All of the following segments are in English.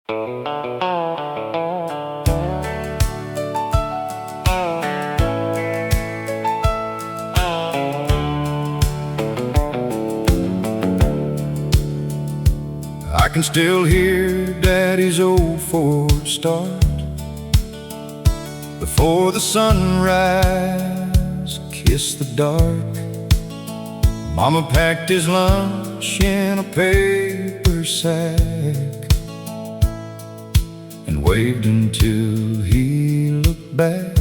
I can still hear Daddy's old Ford start before the sunrise kissed the dark. Mama packed his lunch in a paper sack and waved until he looked back.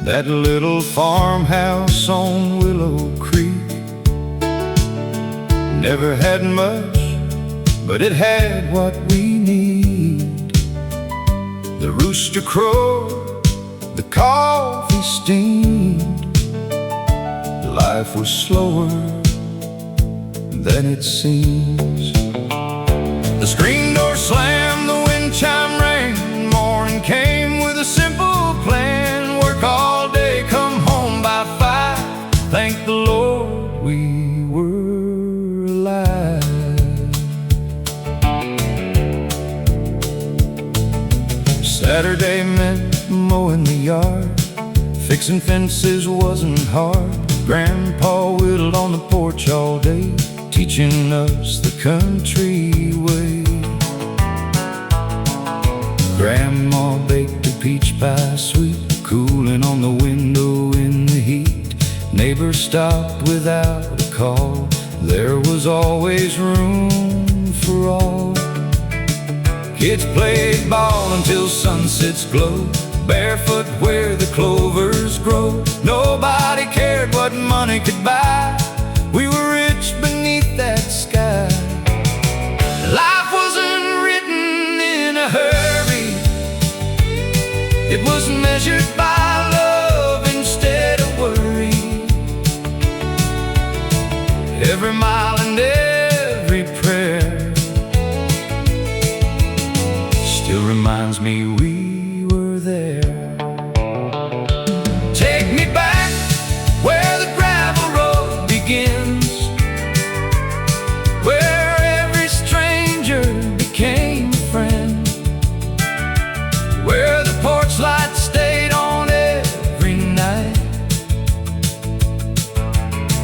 That little farmhouse on Willow Creek never had much, but it had what we need. The rooster crowed, the coffee steamed. Life was slower than it seems. The screen door slammed, the wind chime rang. Morning came with a simple plan: work all day, come home by 5. Thank the Lord we were alive. Saturday meant mowing the yard. Fixing fences wasn't hard. Grandpa whittled on the porch all day, teaching us the country way. Grandma baked a peach pie sweet, cooling on the window in the heat. Neighbors stopped without a call. There was always room for all. Kids played ball until sunsets glow, barefoot where the clovers grow. Nobody cared what money could buy. We were rich beneath that sky. Life wasn't written in a hurry. It was measured by love instead of worry. Every mile and every prayer still reminds me we were there. Take me back where the gravel road begins, where every stranger became a friend, where the porch light stayed on every night,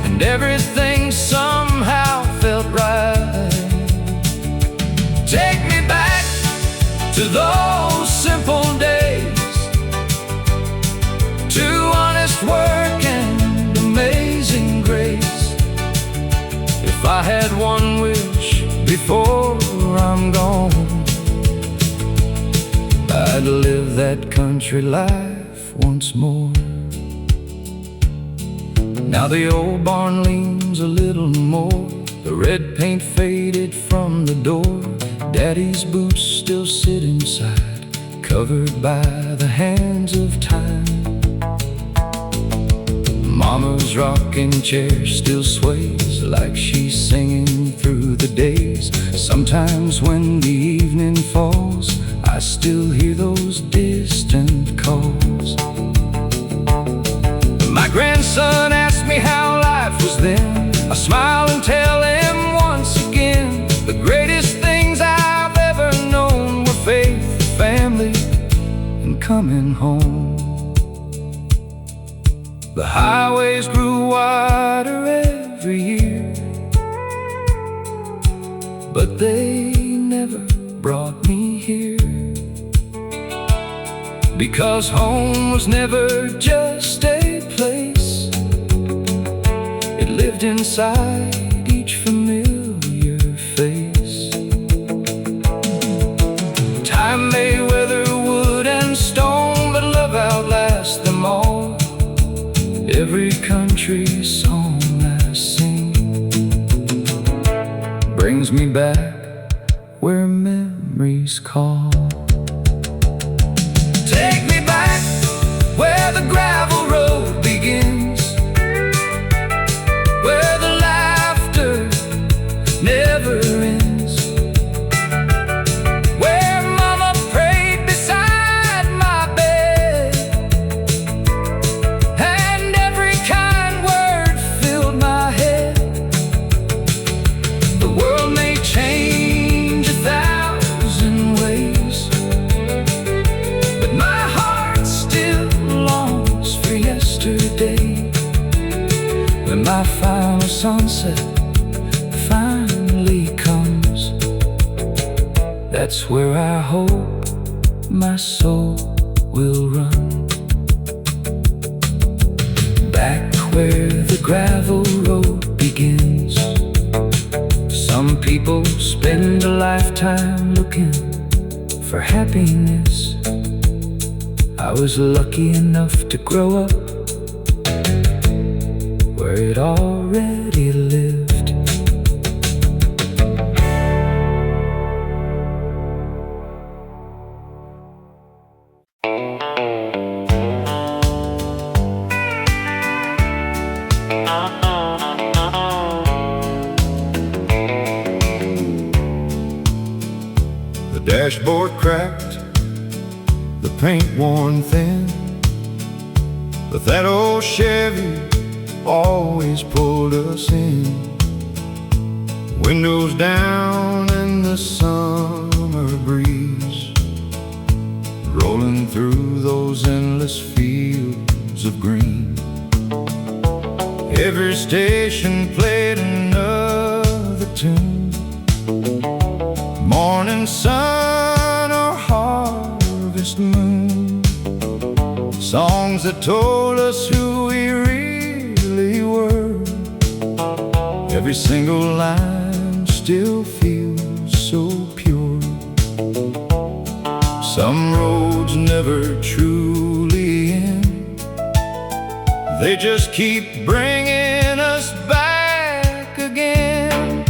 and everything somehow felt right. Take me back to those simple days, to honest work and amazing grace. If I had one wish before I'm gone, I'd live that country life once more. Now the old barn leans a little more, the red paint faded from the door. Daddy's boots still sit inside, covered by the hands of time. Mama's rocking chair still sways like she's singing through the days. Sometimes when the evening falls, I still hear those distant calls. My grandson asked me how life was then. I smile and tell him once again, the greatest things I've ever known were faith, family, and coming home. The highways grew wider every year, but they never brought me here. Because home was never just a place, it lived inside each familiar face. Time may weather wood and stone, but love outlasts them all. Every country song I sing brings me back where memories call. Take me back where the gravel road begins, where the laughter never ends, where Mama prayed beside my bed, and every kind word filled my head. The world may change 1,000 That's where I hope my soul will run. Back where the gravel road begins. Some people spend a lifetime looking for happiness. I was lucky enough to grow up where it already lived. The dashboard cracked, the paint worn thin, but that old Chevy always pulled us in. Windows down in the summer breeze, rolling through those endless fields of green. Every station played another tune, morning sun or harvest moon, songs that told us who we really were. Every single line still feels so pure. Some roads never truly end, they just keep bringing us back again.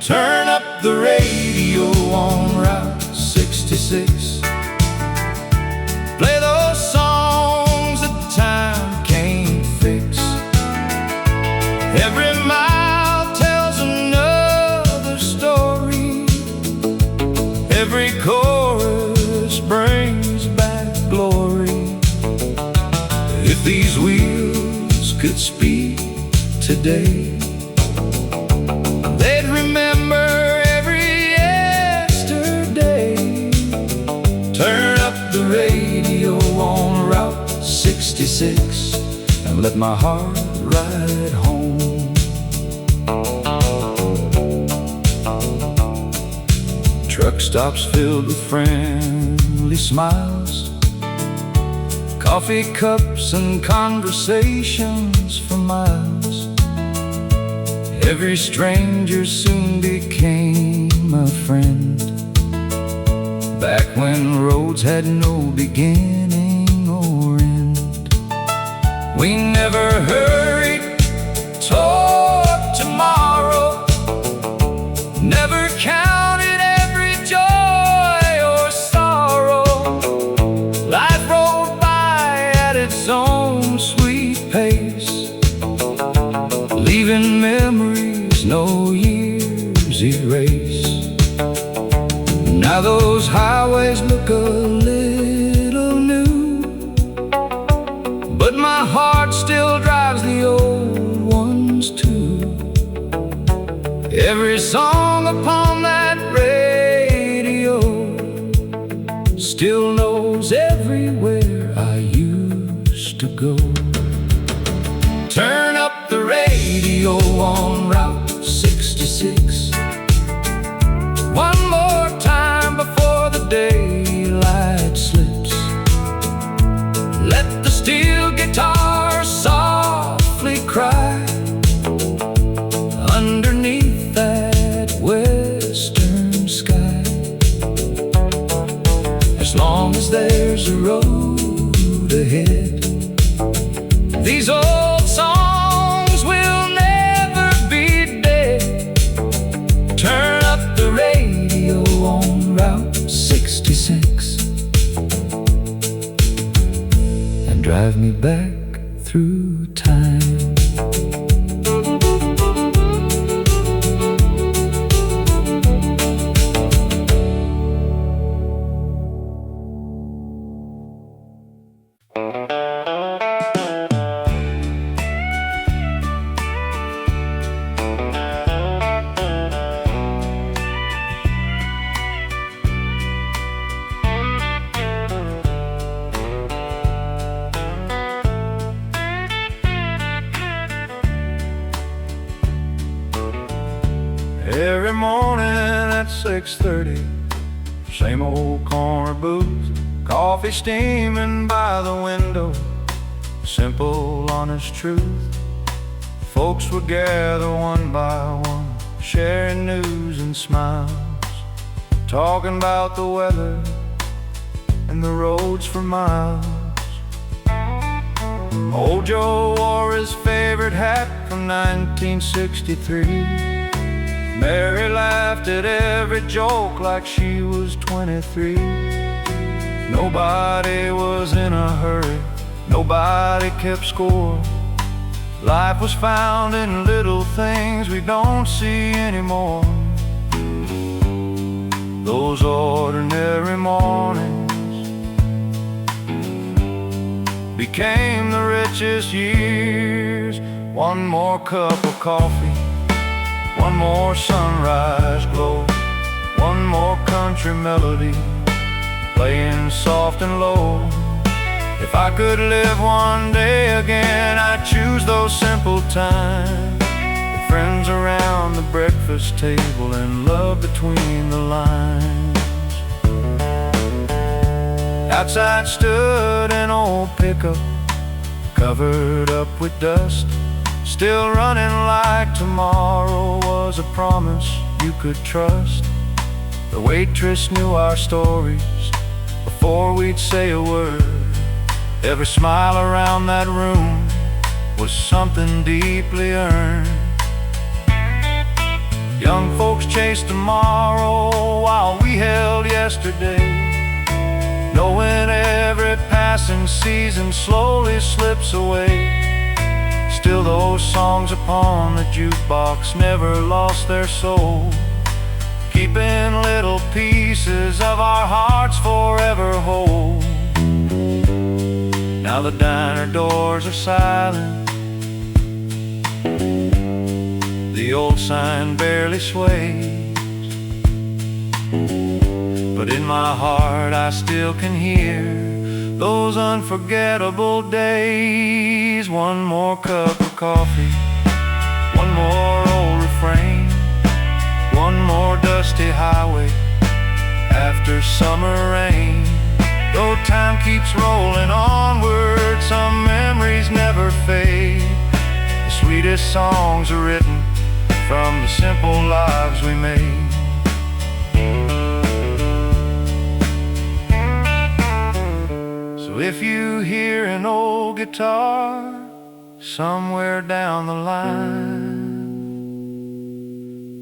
Turn up the radio on Route 66, play those songs that time can't fix. Every mile tells another story, every chorus brings back glory. If these wheels could speak today, they'd remember every yesterday. Turn up the radio on Route 66 and let my heart ride home. Truck stops filled with friendly smiles, coffee cups and conversations for miles. Every stranger soon became a friend, back when roads had no beginning or end. We never hurried toward tomorrow, never counted every joy or sorrow. Life rolled by at its own sweet pace, leaving memories no years erase. Now those highways look a little new, but my heart still drives the old ones too. Every song upon that radio still knows everywhere I used to go. Turn up the radio on Route 66 one more time before the daylight slips. Let the steel guitar softly cry underneath that western sky. As long as there's a road ahead, these old songs will never be dead. Turn up the radio on Route 66 and drive me back through time. Every morning at 6:30, Same old corner booth, coffee steaming by the window. Simple, honest truth. Folks would gather one by one, sharing news and smiles, talking about the weather and the roads for miles. Old Joe wore his favorite hat from 1963. Mary laughed at every joke like she was 23. Nobody was in a hurry, nobody kept score. Life was found in little things we don't see anymore. Those ordinary mornings became the richest years. One more cup of coffee, one more sunrise glow, one more country melody playing soft and low. If I could live one day again, I'd choose those simple times, with friends around the breakfast table and love between the lines. Outside stood an old pickup, covered up with dust, still running like tomorrow was a promise you could trust. The waitress knew our stories before we'd say a word. Every smile around that room was something deeply earned. Young folks chased tomorrow while we held yesterday, knowing every passing season slowly slips away. Still those songs upon the jukebox never lost their soul, keeping little pieces of our hearts forever whole. Now the diner doors are silent, the old sign barely sways, but in my heart I still can hear those unforgettable days. One more cup of coffee, one more old refrain, one more dusty highway after summer rain. Though time keeps rolling onward, some memories never fade. The sweetest songs are written from the simple lives we made. So if you hear an old guitar somewhere down the line,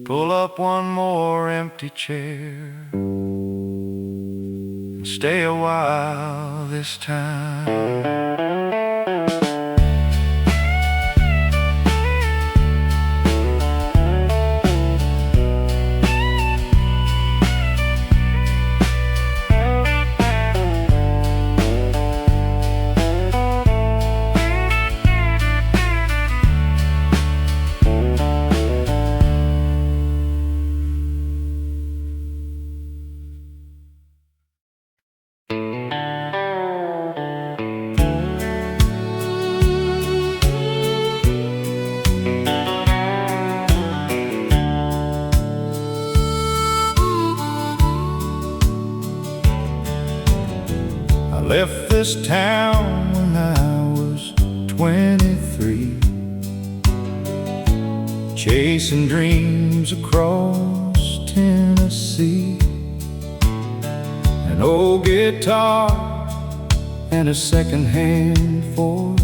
pull up one more empty chair, stay a while this time. Left this town when I was 23, chasing dreams across Tennessee. An old guitar and a second-hand Ford,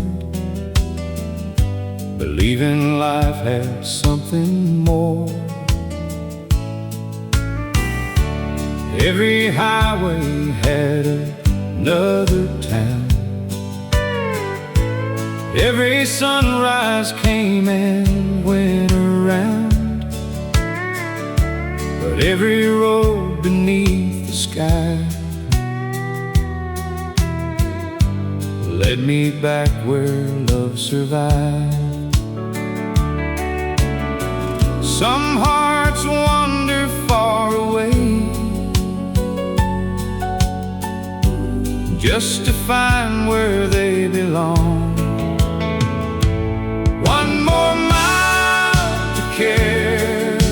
believing life had something more. Every highway had another town, every sunrise came and went around, but every road beneath the sky led me back where love survived. Some hearts wander far away just to find where they belong. One more mile to Caroline,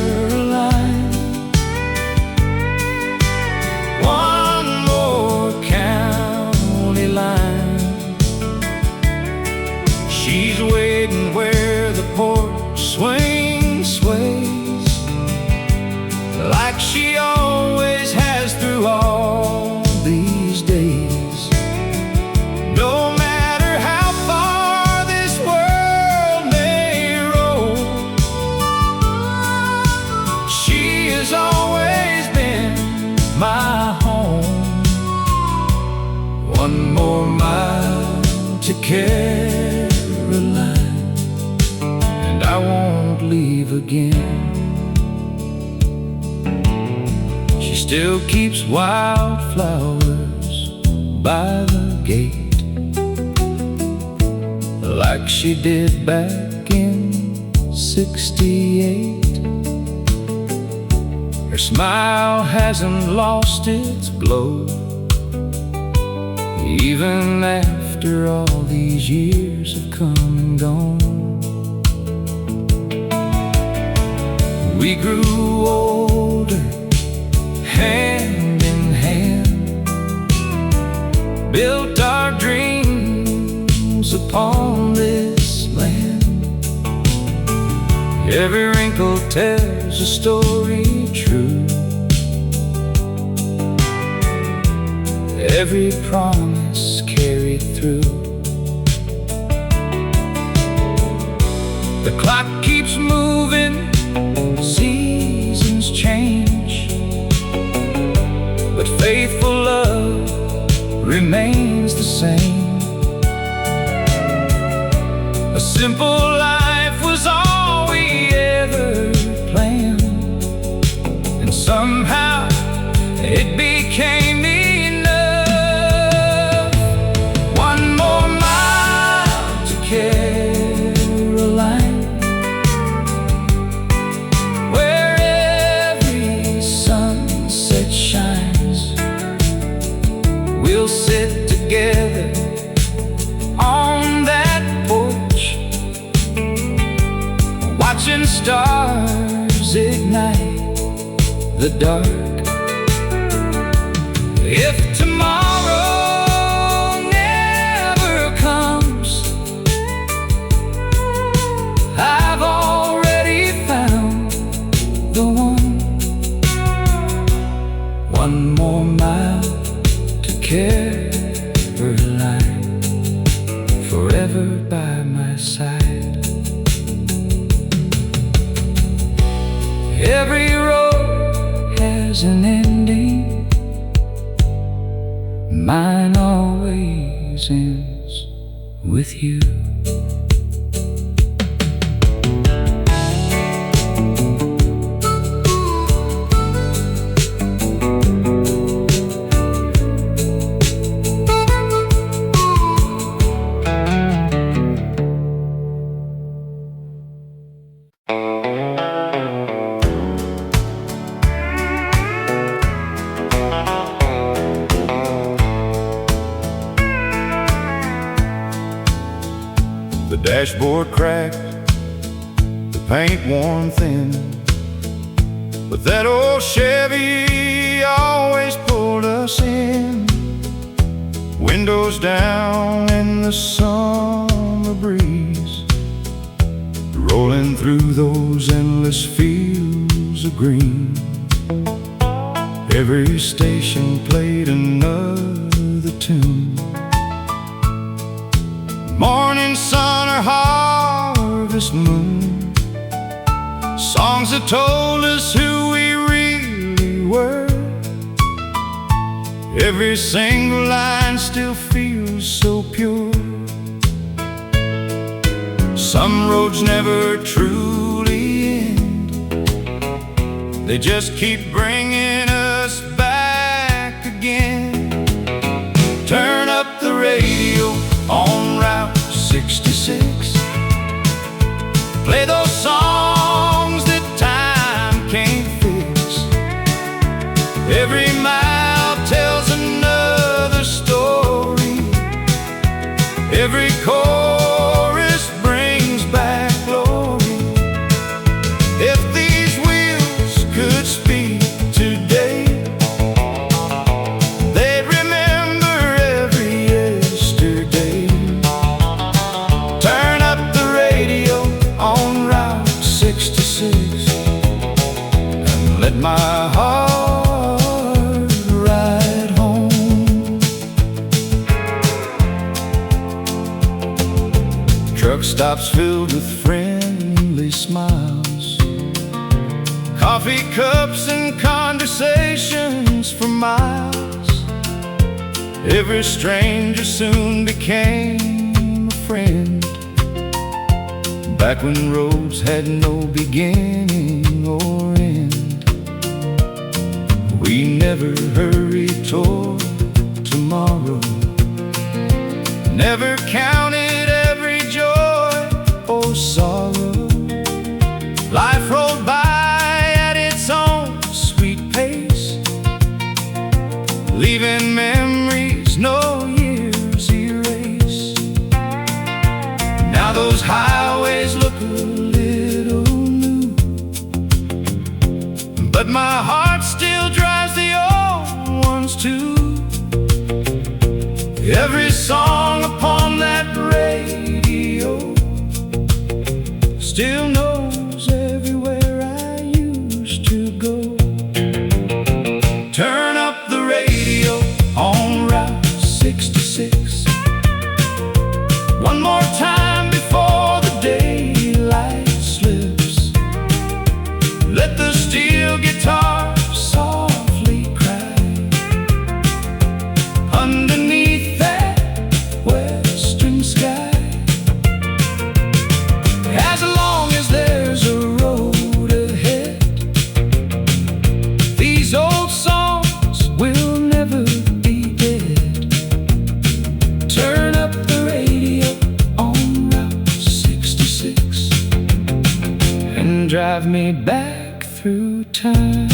my home. One more mile to Caroline, and I won't leave again. She still keeps wildflowers by the gate, like she did back in '68. Her smile hasn't lost its glow, even after all these years have come and gone. We grew older, hand in hand, built our dreams upon this land. Every wrinkle tells a story true, every promise carried through. The clock keeps moving, seasons change, but faithful love remains the same. A simple life was all we ever planned, and somehow it became enough. One more mile to Caroline, where every sunset shines. We'll sit together on that porch, watching stars ignite the dark. If tomorrow never comes, I've already found the one. One more mile to Caroline, forever by my side. Every road has an ending, mine always ends with you. The dashboard cracked, the paint worn thin, but that old Chevy always pulled us in. Windows down in the summer breeze, rolling through those endless fields of green. Every station played another tune, morning sun or harvest moon, songs that told us who we really were. Every single line still feels so pure. Some roads never truly end, they just keep bringing us back again. Turn up the radio on Route 66, play those songs that time can't fix. Every mile tells another story, every chorus brings back glory. If these wheels could speak today, they'd remember every yesterday. Turn up the radio on Route 66 and let my heart ride home. Truck stops filled with friendly smiles, coffee cups and conversation distance for miles. Every stranger soon became a friend. Back when roads had no beginning or end. We never hurried toward tomorrow, never counted every joy or sorrow. Life rolled by at its own sweet pace, leaving memories no years erase. Now those highways look a little new, but my heart still drives the old ones too. Every song upon that radio still knows everywhere I used to go. Turn up the radio on Route 66 one more time before the daylight slips. Let the steel guitar softly cry underneath that western sky. As long as there's a road ahead, these old songs will never be dead. Turn up the radio on Route 66 and drive me back through time.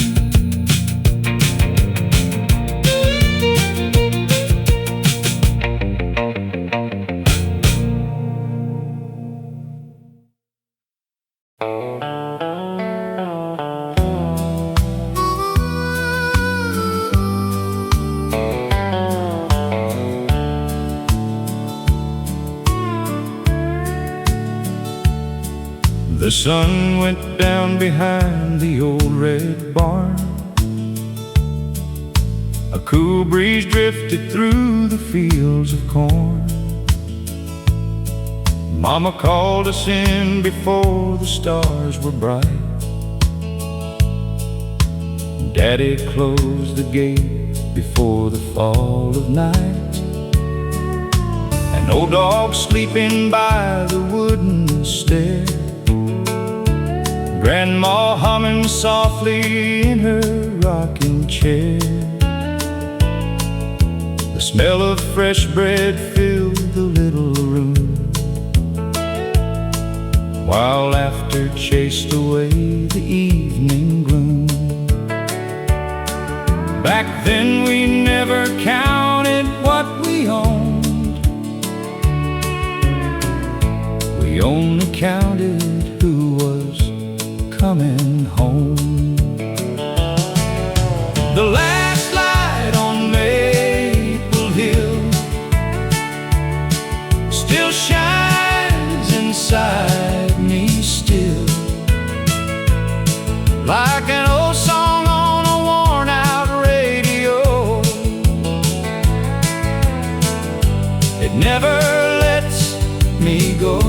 The sun went down behind the old red barn. A cool breeze drifted through the fields of corn. Mama called us in before the stars were bright. Daddy closed the gate before the fall of night. An old dog sleeping by the wooden stair, Grandma humming softly in her rocking chair. The smell of fresh bread filled the little room, while laughter chased away the evening gloom. Back then we never counted what we owned. We only counted who was coming home. The last light on Maple Hill still shines inside me still, like an old song on a worn out radio. It never lets me go.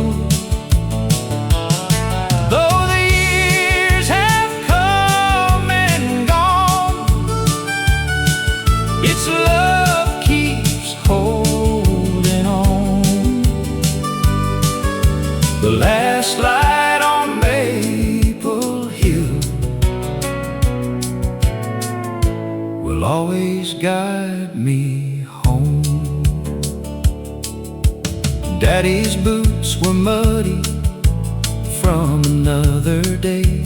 Its love keeps holding on. The last light on Maple Hill will always guide me home. Daddy's boots were muddy from another day,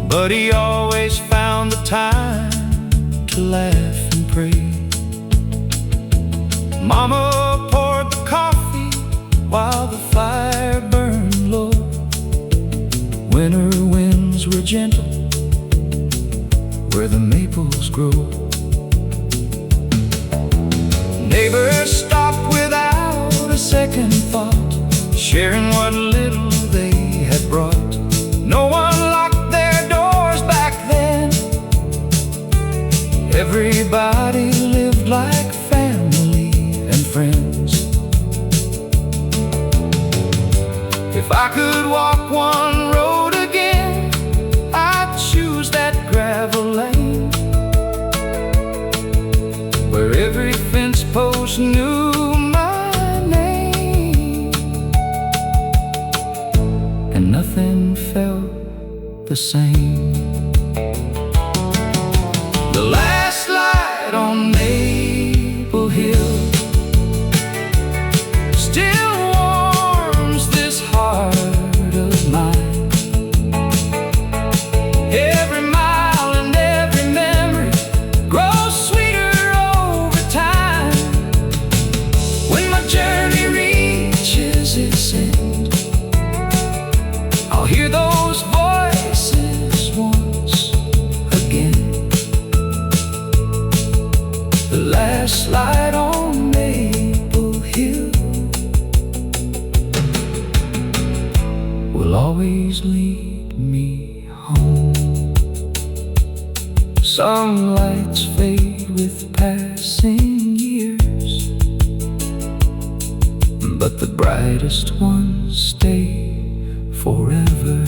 but he always found the time to laugh and pray. Mama poured the coffee while the fire burned low. Winter winds were gentle where the maples grow. Neighbors stopped without a second thought, sharing what little they had brought. No one locked their doors back then. Everybody lived like family and friends. If I could walk one road again, I'd choose that gravel lane. just knew my name, and nothing felt the same. The last light on Maple Hill still warms this heart of mine. Every mile and every memory grows sweeter over time. When my journey reaches its end, I'll hear those voices once again. The last light on Maple Hill will always lead me home. Some lights fade with passing years, but the brightest ones stay forever.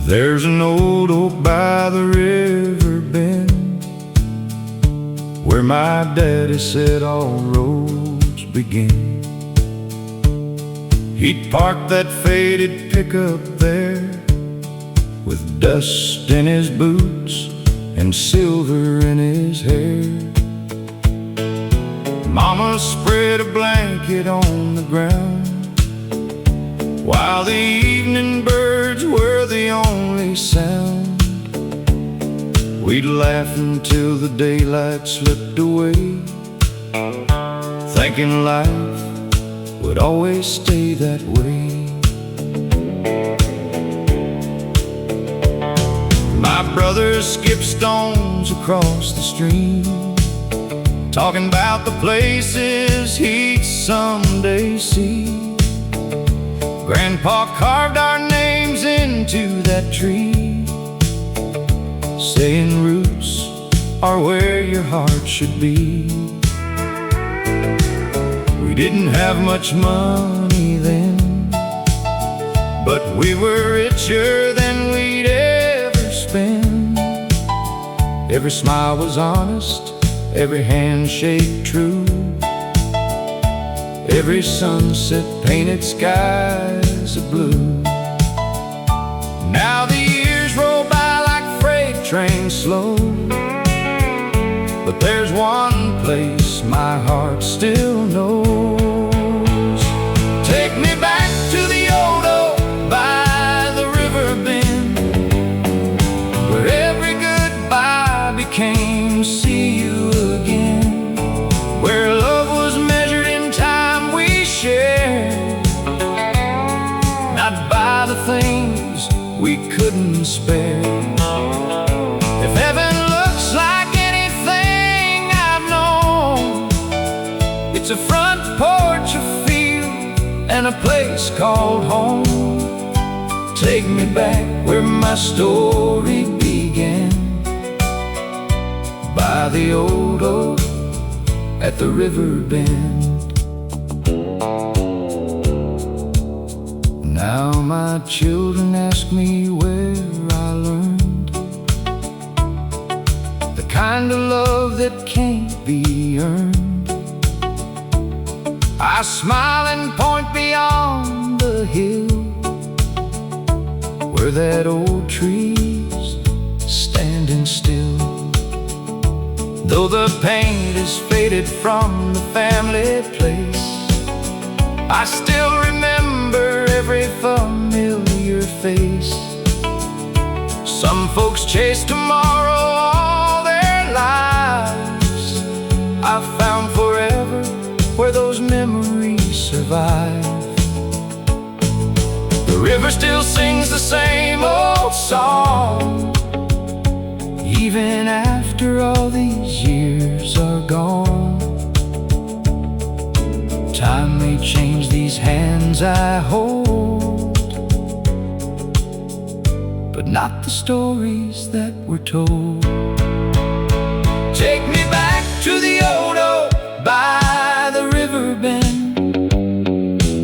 There's an old oak by the river bend, where my daddy said all roads begin. He'd park that faded pickup there, with dust in his boots and silver in his hair. Mama spread a blanket on the ground, while the evening birds were the only sound. We'd laugh until the daylight slipped away, thinking life would always stay that way. My brother skipped stones across the stream, talking about the places he'd someday see. Grandpa carved our names into that tree, saying roots are where your heart should be. We didn't have much money then, but we were richer than we'd ever spend. Every smile was honest, every handshake true, every sunset painted skies of blue. Now the years roll by like freight trains slow, but there's one place my heart still knows. Take me back to the old oak by the river bend, where every goodbye became see you again, where love was measured in time we shared, not by the things we couldn't spare. If heaven looks like anything I've known, it's a front porch, a field, and a place called home. Take me back where my story began, by the old oak at the river bend. Now my children ask me where I learned the kind of love that can't be earned. I smile and point beyond the hill, where that old tree's standing still. Though the paint is faded from the family place, I still remember every familiar face. Some folks chase tomorrow all their lives. I found forever where those memories survive. The river still sings the same old song, even after all these years are gone. Time may change these hands I hold, but not the stories that were told. Take me back to the old oak by the river bend,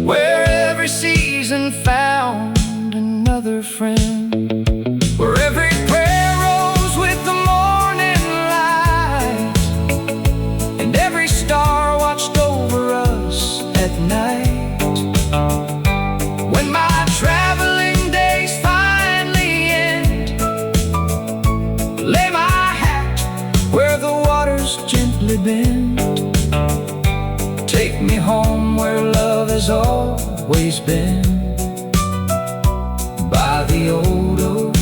where every season found another friend, where every prayer rose with the morning light, and every star watched over us at night. When my traveling days finally end, lay my hat where the waters gently bend. Take me home where love has always been, by the old oak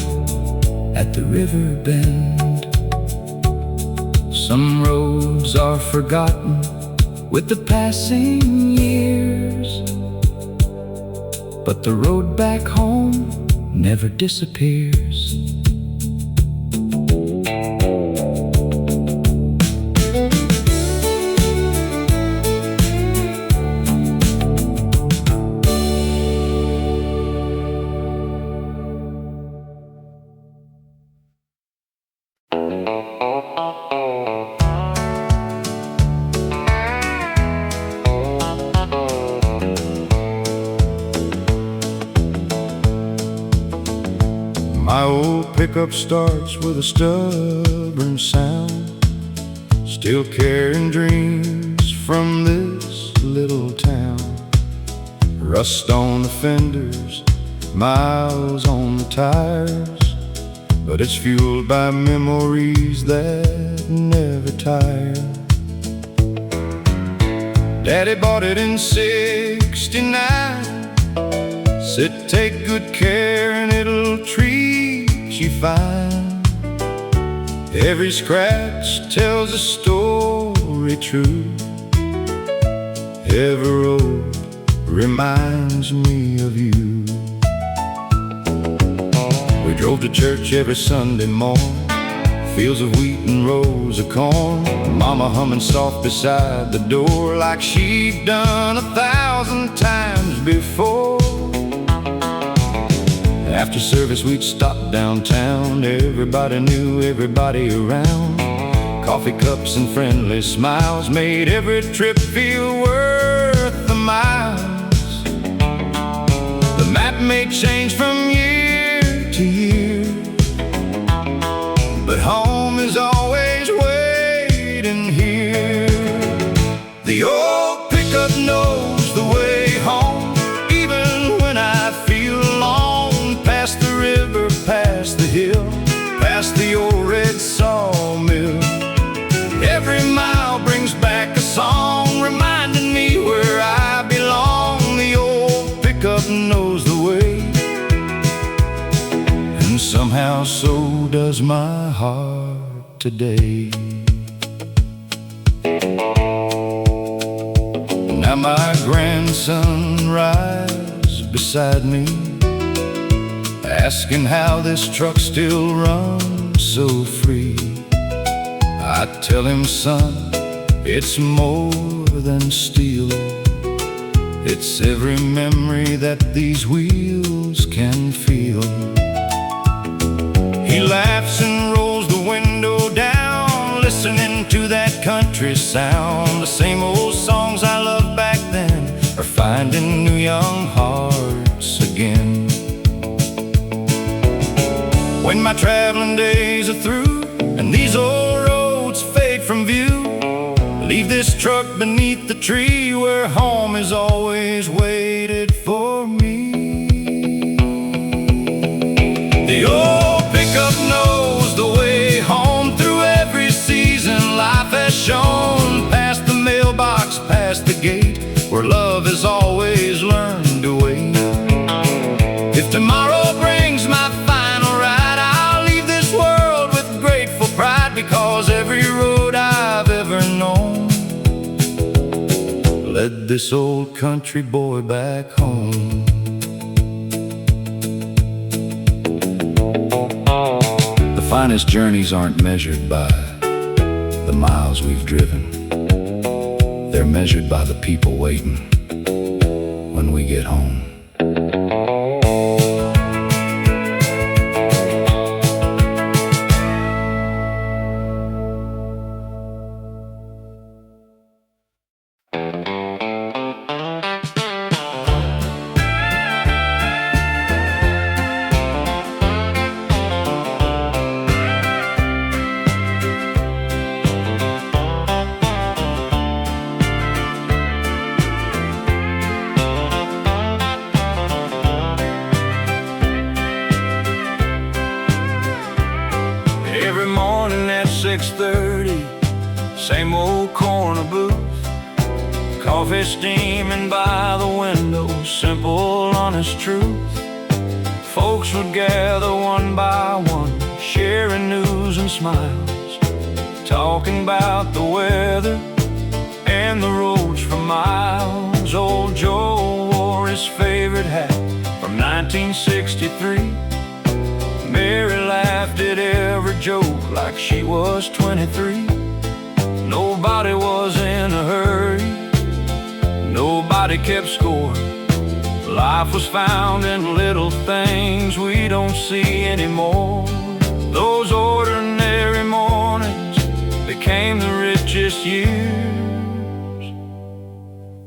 at the river bend. Some roads are forgotten with the passing years, but the road back home never disappears. My old pickup starts with a stubborn sound, still carrying dreams from this little town. Rust on the fenders, miles on the tires, but it's fueled by memories that never tire. Daddy bought it in '69. Said take good care and it'll treat you fine. Every scratch tells a story true. Every road reminds me of you. We drove to church every Sunday morning, fields of wheat and rows of corn. Mama humming soft beside the door like she'd done 1,000 times before. After service we'd stop downtown, everybody knew everybody around. Coffee cups and friendly smiles made every trip feel worth the miles. The map may change from year to year, but home is always waiting here. The old pickup knows the way home, even when I feel alone. Past the river, past the hill, past the old red sawmill. Every mile brings back a song, reminding me where I belong. The old pickup knows the way, and somehow so does my heart today. Now my grandson rides beside me, asking how this truck still runs so free. I tell him, son, it's more than steel. It's every memory that these wheels can feel. He laughs and rolls the window down, listening to that country sound. The same old songs I loved back then are finding new young hearts again. When my traveling days are through and these old roads fade from view, leave this truck beneath the tree where home has always waited for me. The old pickup knows the way home through every season life has shown. Past the mailbox, past the gate, where love has always learned to wait. If tomorrow brings my final ride, I'll leave this world with grateful pride, because every road I've ever known led this old country boy back home. The finest journeys aren't measured by the miles we've driven. they're measured by the people waiting when we get home. Every morning at 6:30, same old corner booth, coffee steaming by the window, simple, honest truth. Folks would gather one by one, sharing news and smiles, talking about the weather and the roads for miles. Old Joe wore his favorite hat from 1963. Mary laughed at every joke like she was 23. Nobody was in a hurry, nobody kept score. Life was found in little things we don't see anymore. Those ordinary mornings became the richest years.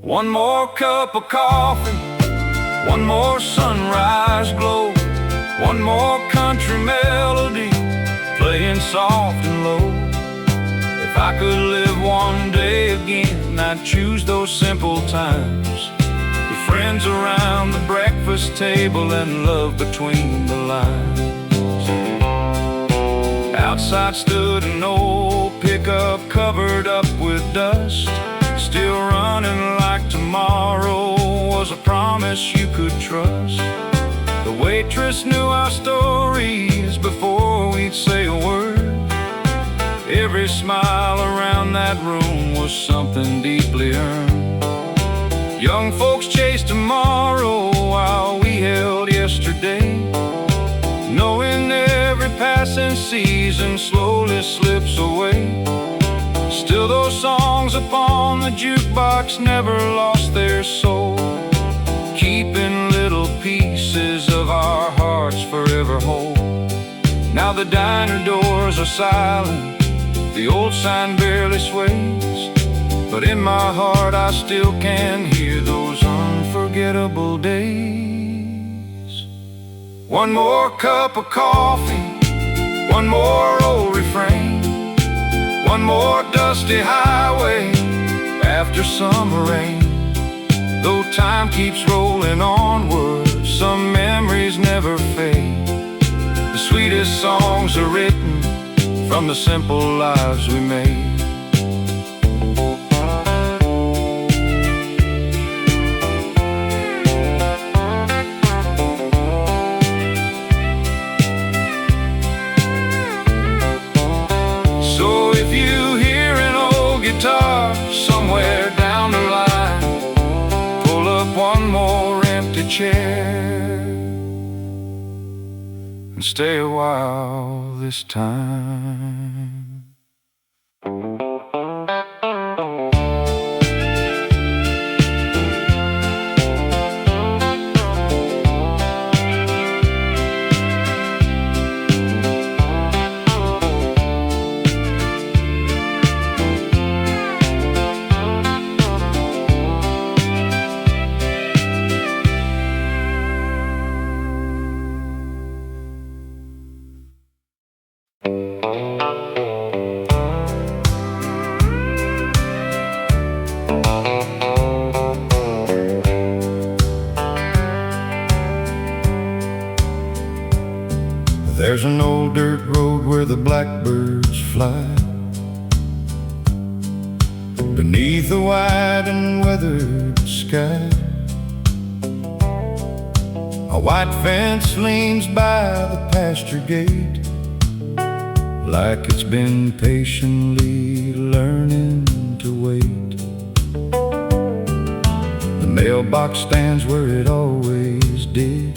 One more cup of coffee, one more sunrise glow, one more country melody playing soft and low. If I could live one day again, I'd choose those simple times, with friends around the breakfast table and love between the lines. Outside stood an old pickup covered up with dust, still running like tomorrow was a promise you could trust. The waitress knew our stories before we'd say a word. Every smile around that room was something deeply earned. Young folks chased tomorrow while we held yesterday, knowing every passing season slowly slips away. Still those songs upon the jukebox never lost their soul, keeping little pieces of our hearts forever whole. Now the diner doors are silent, the old sign barely sways, but in my heart I still can hear those unforgettable days. One more cup of coffee, one more old refrain, one more dusty highway after summer rain. Though time keeps rolling onward, some memories never fade. The sweetest songs are written from the simple lives we made. So if you hear an old guitar somewhere down the line, pull up one more empty chair and stay a while this time. There's an old dirt road where the blackbirds fly, beneath a wide and weathered sky. A white fence leans by the pasture gate, like it's been patiently learning to wait. The mailbox stands where it always did,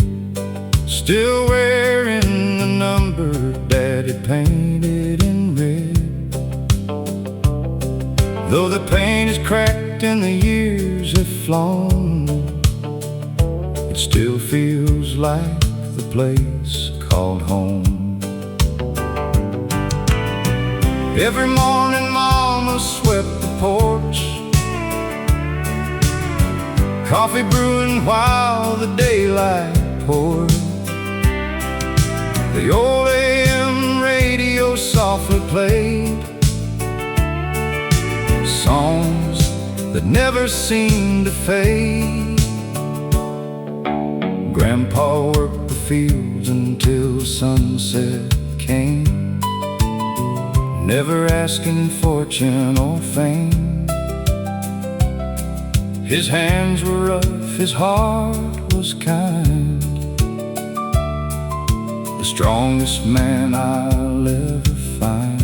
still wearing the number Daddy painted in red. Though the paint is cracked left and the years have flown, it still feels like the place called home. Every morning Mama swept the porch, coffee brewing while the daylight poured. The old AM radio softly played songs that never seemed to fade. Grandpa worked the fields until sunset came, never asking fortune or fame. His hands were rough, his heart was kind, the strongest man I'll ever find.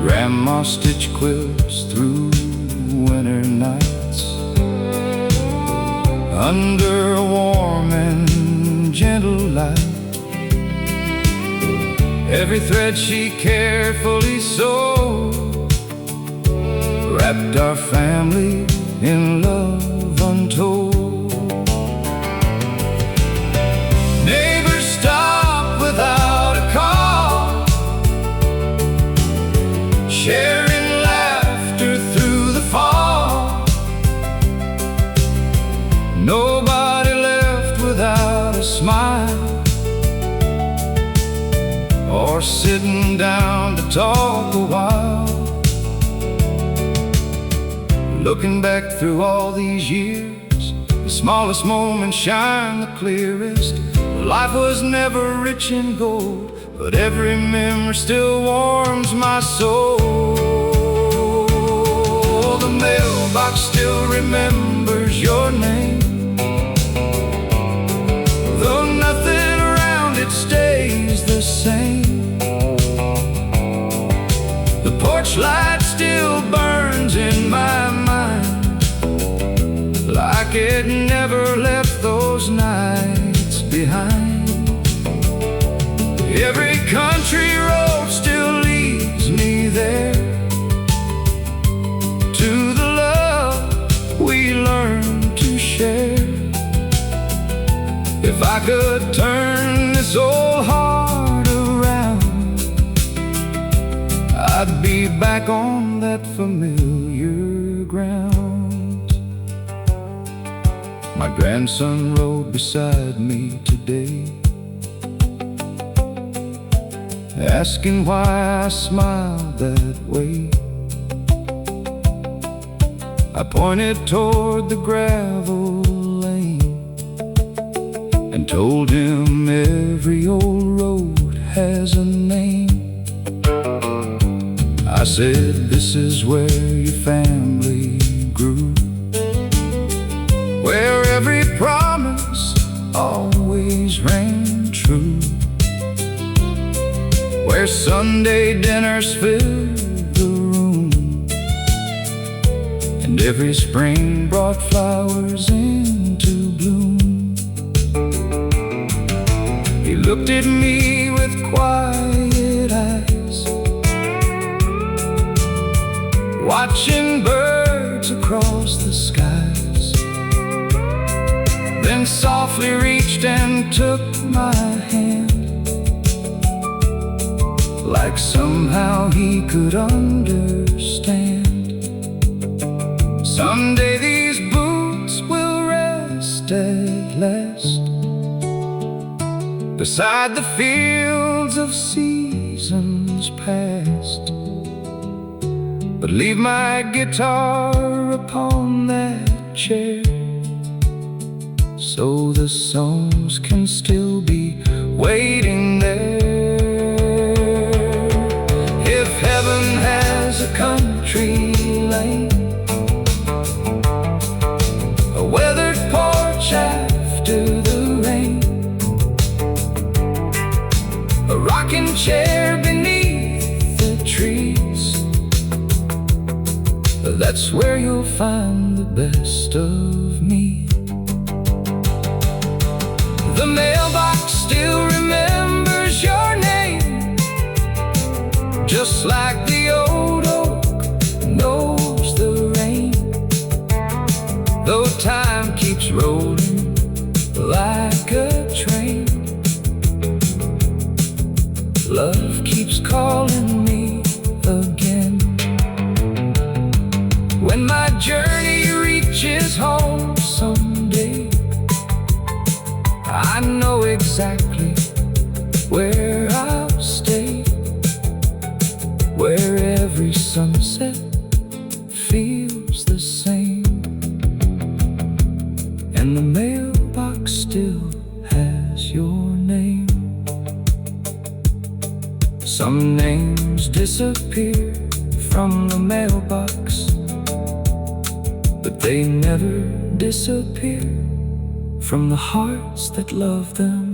Grandma stitched quilts through winter nights, under a warm and gentle light. Every thread she carefully sewed wrapped our family in love untold. Neighbors stopped without a call, sharing laughter through the fall. Nobody left without a smile, or sitting down to talk a while. Looking back through all these years, the smallest moments shine the clearest. Life was never rich in gold, but every memory still warms my soul. The mailbox still remembers your name, though nothing around it stays the same. The porch light still burns in my mind, like it never left those nights behind. Every country road still leads me there, to the love we learned to share. If I could turn this old heart around, I'd be back on that familiar ground. My grandson rode beside me today, asking why I smiled that way. I pointed toward the gravel lane and told him every old road has a name. I said, this is where your family grew, where every promise always rang true, where Sunday dinners filled the room, and every spring brought flowers into bloom. He looked at me with quiet eyes, watching birds across the skies, then softly reached and took my hand, like somehow he could understand. Someday these boots will rest at last, beside the fields of seasons past, but leave my guitar upon that chair, so the songs can still be waiting there. If heaven has a country lane, a weathered porch after the rain, a rocking chair beneath the trees, that's where you'll find the best of me. The mailbox still remembers your name, just like the old oak. No journey reaches home someday, I know exactly where I'll stay, where every sunset feels the same, and the mailbox still has your name. Some names disappear from the mailbox, but they never disappear from the hearts that love them.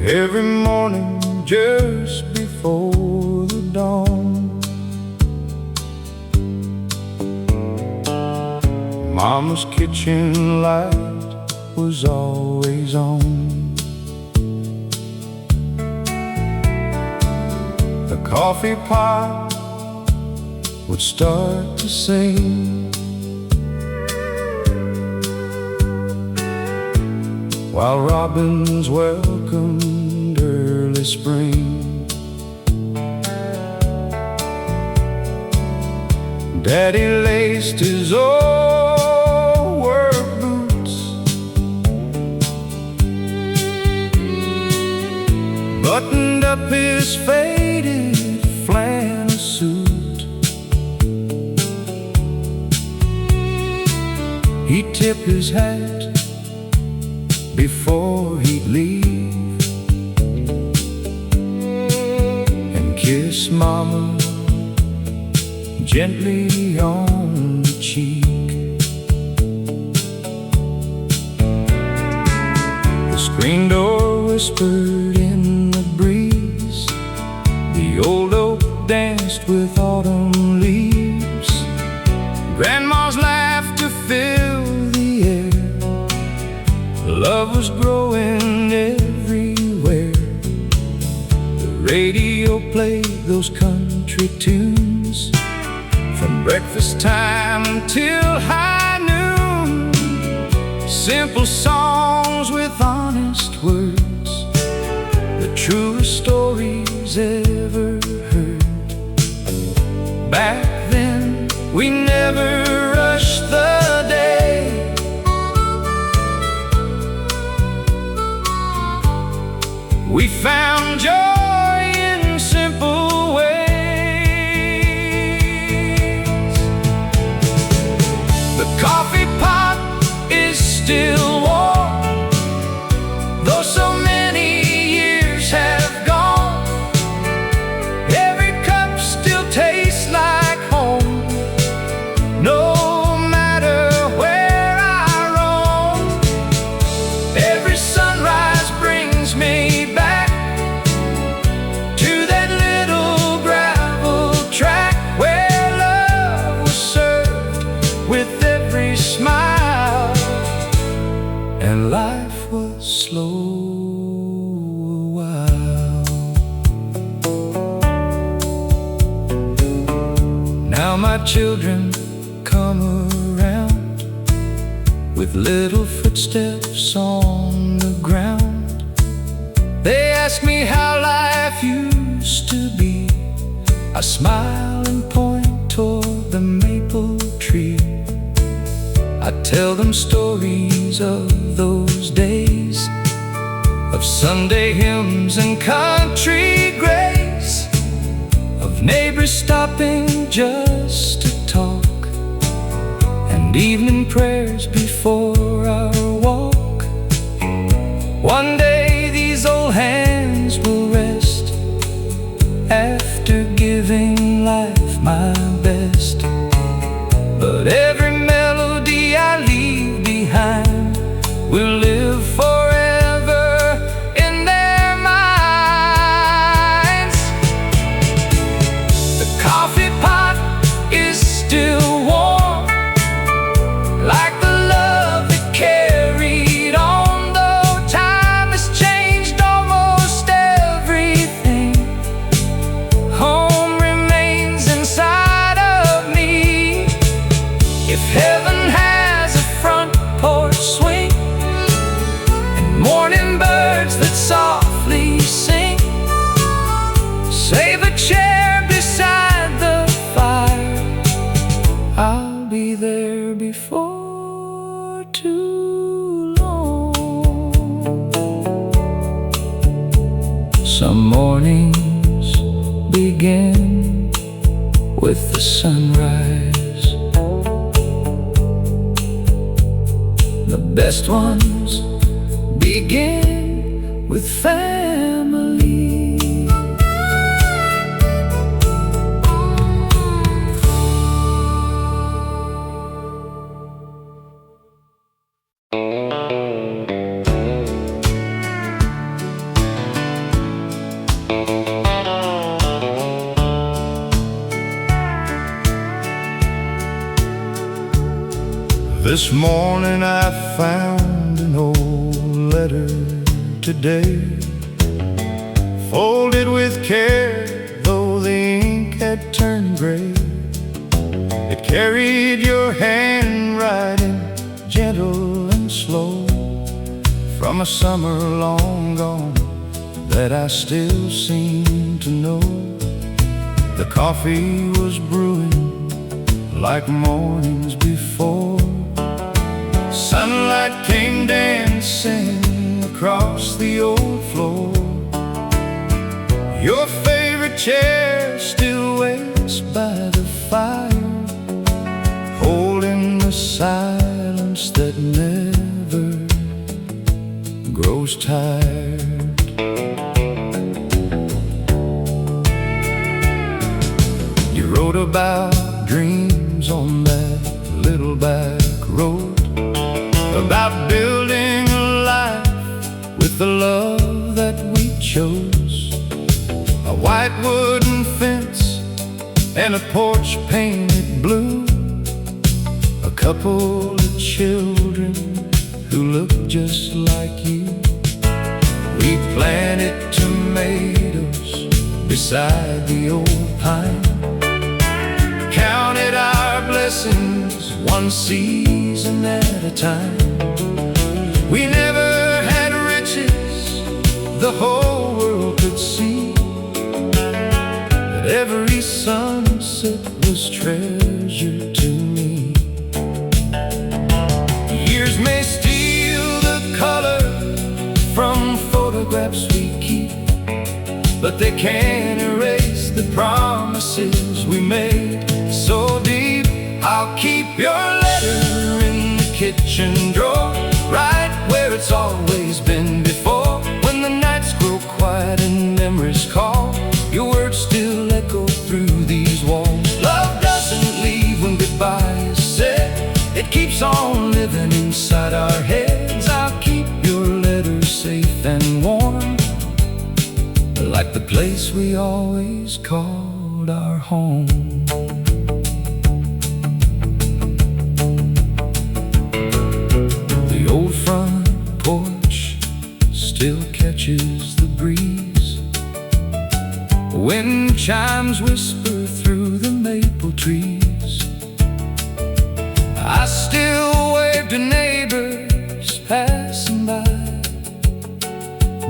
Every morning just before the dawn, Mama's kitchen light was always on. The coffee pot would start to sing, while robins welcomed early spring. Daddy laced his old work boots, buttoned up his faded flannel suit. He'd tip his hat before he'd leave, and kiss Mama gently on the cheek. The screen door whispered in the breeze, the old oak danced with autumn leaves, Grandma's laughter filled the air. Love was growing everywhere. The radio played those country tunes from breakfast time until high noon. Simple songs with honest words, the truest stories ever heard. Back then we never rushed the day. We found joy in simple ways. The coffee pot is still warm, though so many years have gone. Every cup still tastes like home, no matter where I roam. Every sunrise brings me back to that little gravel track where love was served with every smile, and life was slow a while. Now my children come around with little footsteps on the ground. They ask me how life used to be. I smile and point toward the maple tree. I tell them stories of those days, of Sunday hymns and country grace, of neighbors stopping just to talk, and evening prayers before our walk. One day these old hands will rest after giving life my best. But every melody I leave behind will live forever in their minds. The coffee pot is still warm, like the love that carried on, though time has morning birds that softly sing. Save a chair beside the fire. I'll be there before too long. Some mornings begin with the sunrise. The best ones begin with family. This morning I found an old letter today, folded with care, though the ink had turned gray. It carried your handwriting, gentle and slow, from a summer long gone that I still seem to know. The coffee was brewing like mornings before. Sunlight came dancing across the old floor. Your favorite chair still waits by the fire, holding the silence that never grows tired. You wrote about dreams on that little back road, about building a life with the love that we chose. A white wooden fence and a porch painted blue, a couple of children who look just like you. We planted tomatoes beside the old pine, counted our blessings one season at a time. We never had riches the whole world could see, but every sunset was treasure to me. Years may steal the color from photographs we keep, but they can't erase the promises we made so deep. I'll keep your letter in the kitchen drawer, right where it's always been before. When the nights grow quiet and memories call, your words still echo through these walls. Love doesn't leave when goodbye is said, it keeps on living inside our heads. I'll keep your letter safe and warm, like the place we always called our home. The old front porch still catches the breeze, wind chimes whisper through the maple trees. I still wave to neighbors passing by,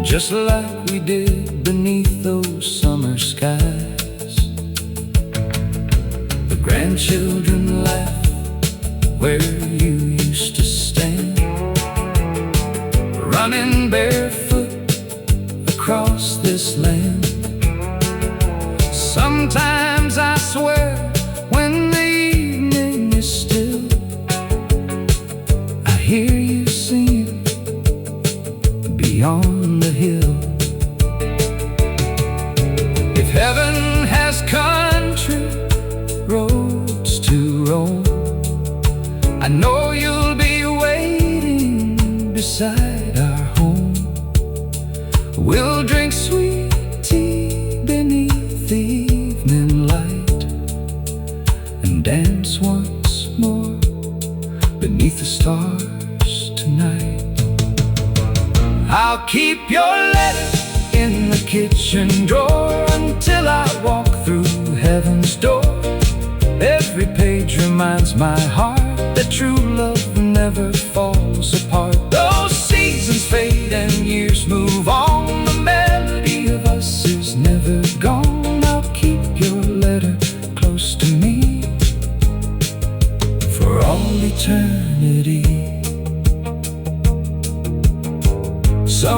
just like we did beneath those summer skies. The grandchildren laugh where you used to stand, running barefoot across this land. Sometimes I swear when the evening is still, I hear you singing beyond the hill. If heaven has country roads to roam, I know you'll be waiting beside our home. We'll drink sweet tea beneath the evening light and dance once more beneath the stars tonight. I'll keep your letter in the kitchen drawer until I walk through heaven's door. Every page reminds my heart that true love never falls apart. Those seasons fade and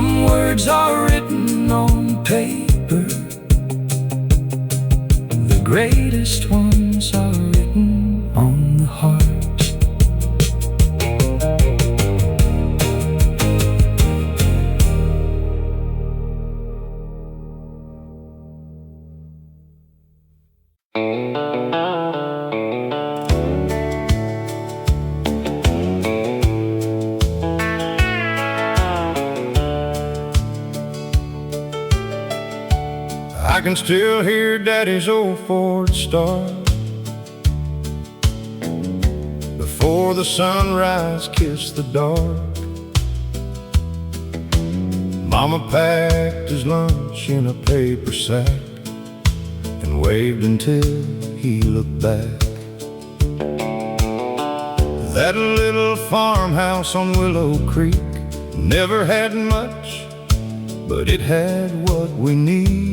Some words are written on paper, the greatest ones are written on the heart. I can still hear Daddy's old Ford start before the sunrise kissed the dark. Mama packed his lunch in a paper sack and waved until he looked back. That little farmhouse on Willow Creek never had much, but it had what we need.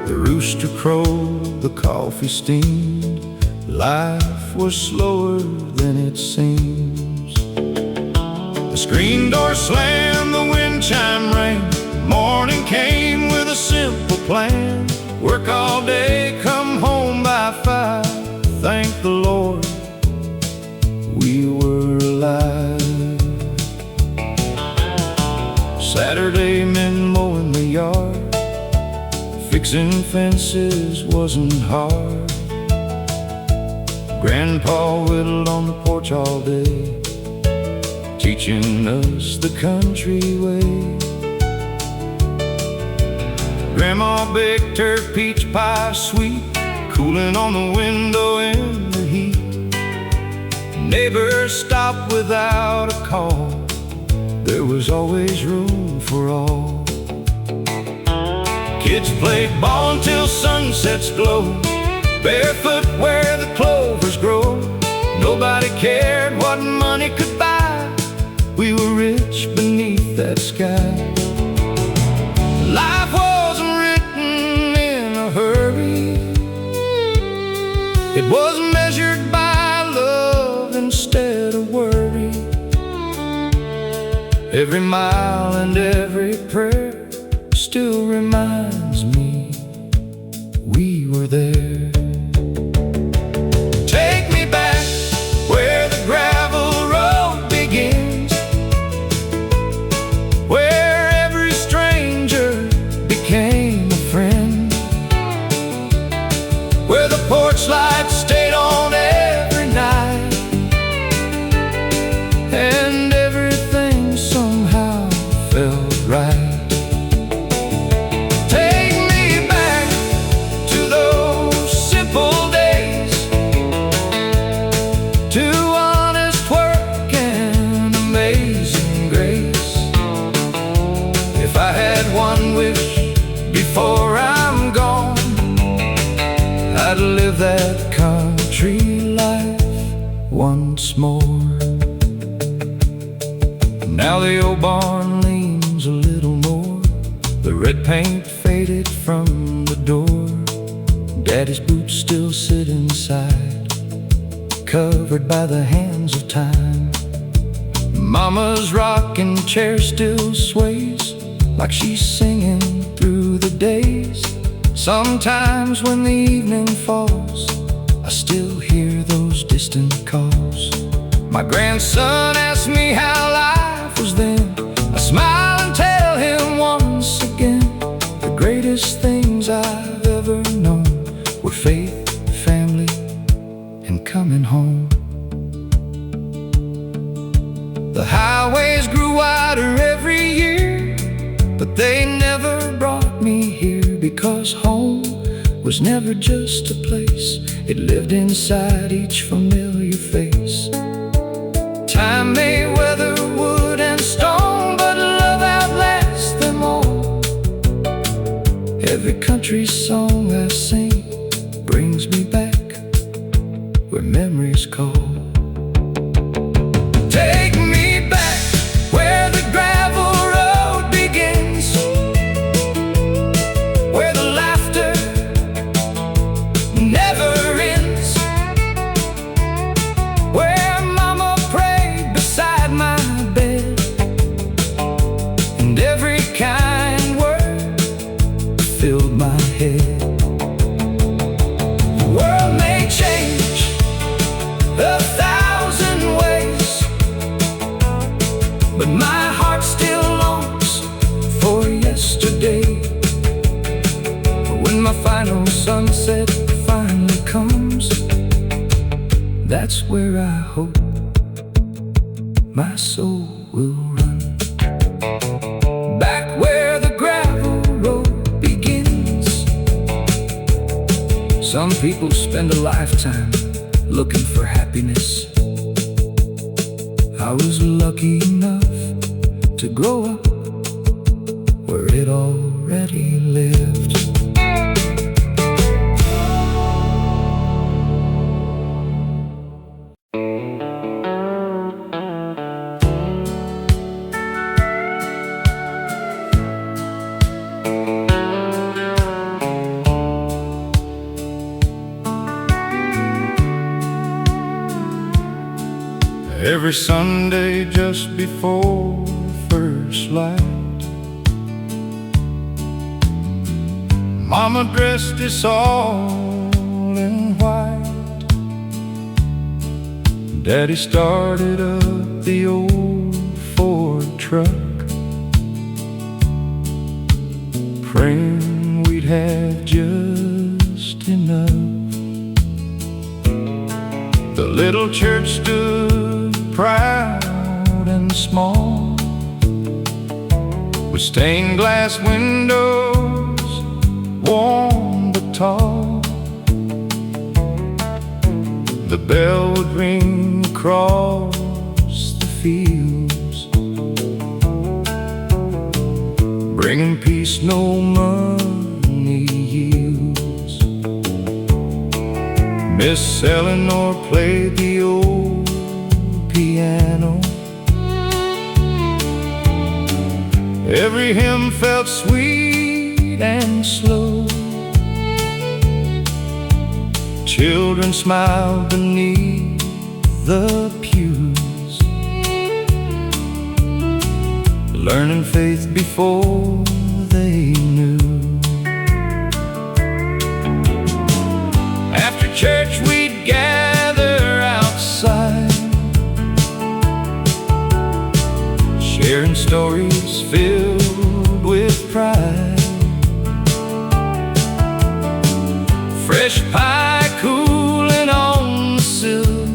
The rooster crowed, the coffee steamed. Life was slower than it seems. The screen door slammed, the wind chime rang. Morning came with a simple plan. Work all day, come home by 5. Thank the Lord we were alive. Saturday men mowing the yard, fixing fences wasn't hard. Grandpa whittled on the porch all day, teaching us the country way. Grandma baked her peach pie sweet, cooling on the window in the heat. Neighbors stopped without a call, there was always room for all. Kids played ball until sunsets glow, barefoot where the clovers grow. Nobody cared what money could buy, we were rich beneath that sky. Life wasn't written in a hurry, it was measured by love instead of worry. Every mile and every prayer still reminds me we were there. Take me back where the gravel road begins, where every stranger became a friend, where the porch lights stayed on every night, and everything somehow felt right. Before I'm gone, I'd live that country life once more. Now the old barn leans a little more, the red paint faded from the door. Daddy's boots still sit inside, covered by the hands of time. Mama's rocking chair still sways like she's singing through the days. Sometimes when the evening falls, I still hear those distant calls. My grandson asks me how life was then. I smile and tell him once again, the greatest things I've ever known were faith, family, and coming home. The highways grew wider every year, but they never brought me here, because home was never just a place, it lived inside each familiar face. Time may weather wood and stone, but love outlasts them all. Every country song I sing brings me back where memories call. Take me back where the gravel road begins, where the laughter never ends, where Mama prayed beside my bed sunset finally comes, that's where I hope my soul will run. Back where the gravel road begins. Some people spend a lifetime looking for happiness. I was lucky enough to grow up where it already lived. Every Sunday just before first light, Mama dressed us all in white. Daddy started up the old Ford truck, praying we'd have just enough. The little church stood proud and small, with stained glass windows, warm but tall. The bell would ring across the fields, bringing peace no money yields. Miss Eleanor played the old piano. Every hymn felt sweet and slow. Children smiled beneath the pews, learning faith before they knew. After church we'd gather outside, sharing stories filled with pride. Fresh pie cooling on the sill,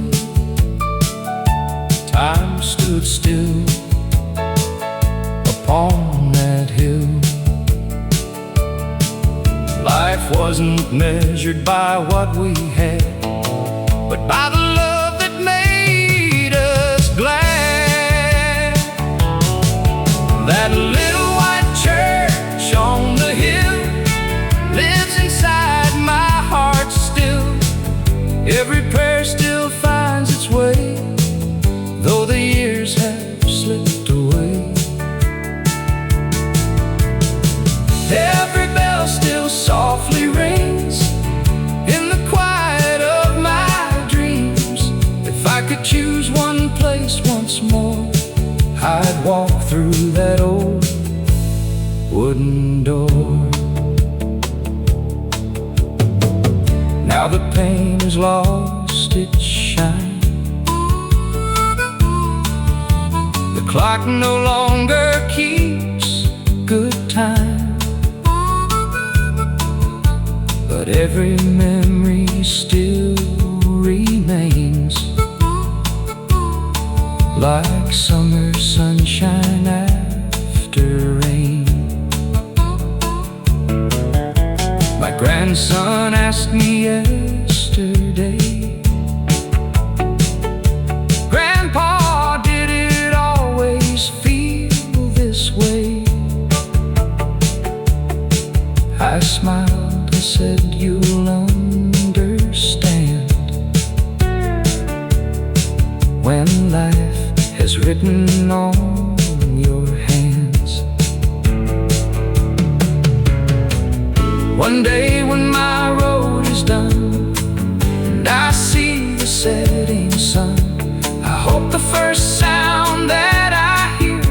time stood still upon that hill. Life wasn't measured by what we had, but by the love that made us glad. That little white church on the hill lives inside my heart still. Every prayer still finds its way, though the years have slipped away. Every bell still softly rings in the quiet of my dreams. If I could choose one place once more, I'd walk through that old wooden door. Now the pain has lost its shine, the clock no longer keeps good time, but every memory still remains, like summer sunshine after rain. My grandson asked me yesterday, Grandpa, did it always feel this way? I smiled and said, you'll understand when life has written on your hands. One day when my road is done and I see the setting sun, I hope the first sound that I hear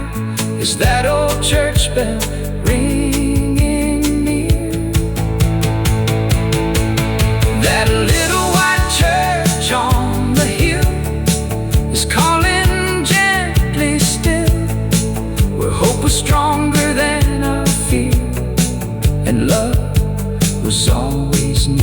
is that old church bell ringing near. That little white church on the hill is calling gently still, where hope was stronger than our fear and love was always near.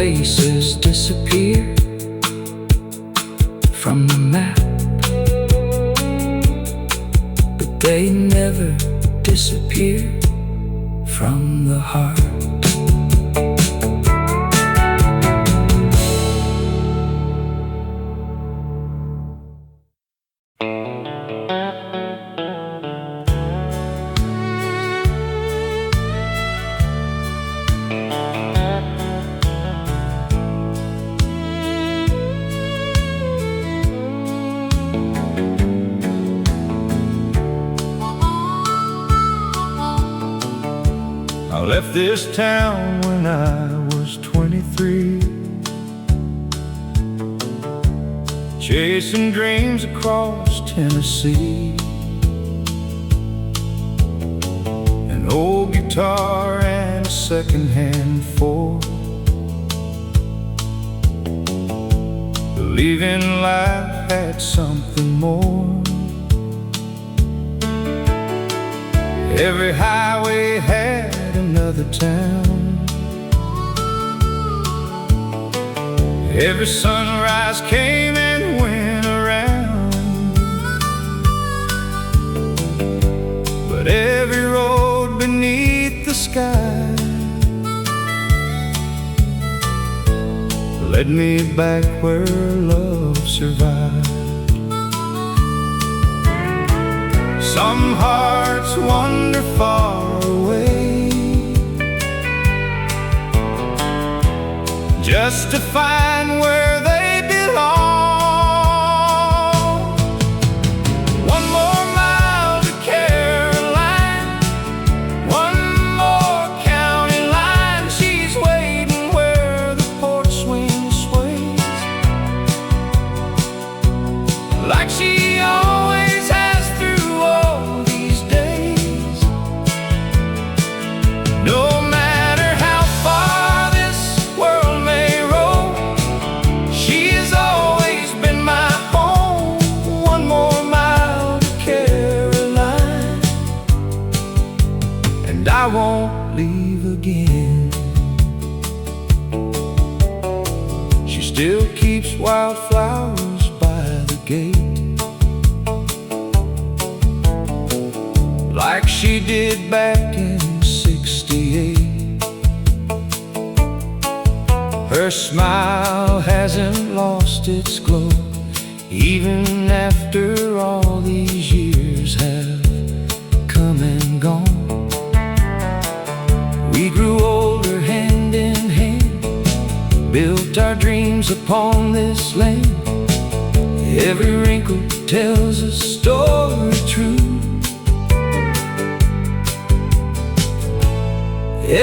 places disappear from the map, but they never disappear from the heart. I left this town when I was 23, chasing dreams across Tennessee. An old guitar and a second-hand Ford, believing life had something more. Every highway had another town, every sunrise came and went around, but every road beneath the sky led me back where love survived. Some hearts wander far away just to find where they belong. One more mile to Caroline, one more county line. She's waiting where the porch swing sways, like she always has through all these days. No matter how far this world may roam, she has always been my home. One more mile to Caroline, and I won't leave again. She still keeps wildflowers by the gate, like she did back in '68. Her smile hasn't lost its glow, even after all these years have come and gone. We grew older hand in hand, built our dreams upon this land. Every wrinkle tells a story true,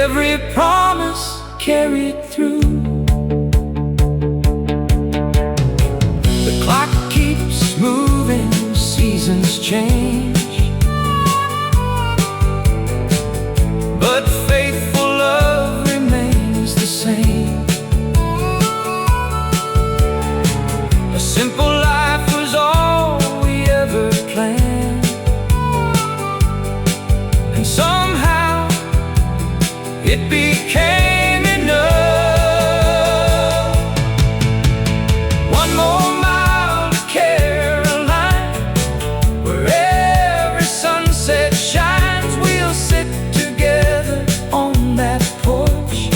every promise carried through. The clock keeps moving, seasons change, but faithful love remains the same. A simple life was all we ever planned, and somehow it became enough. One more mile to Caroline, where every sunset shines. We'll sit together on that porch,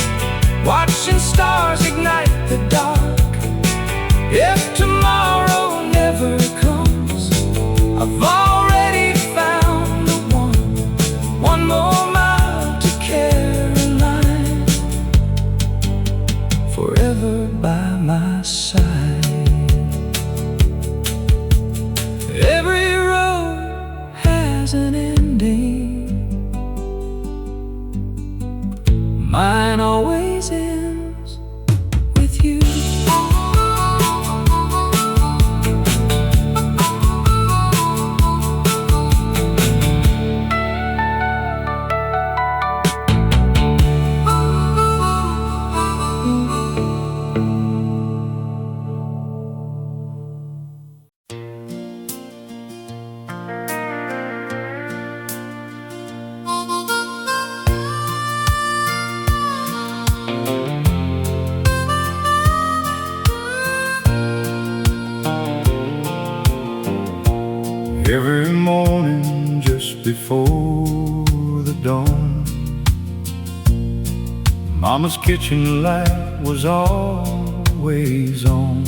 watching stars ignite the dark. If tomorrow never comes, I've already found the one. One more mile to Caroline, forever by my side. Every road has an ending, mine always ends with you. before the dawn. Mama's kitchen light was always on.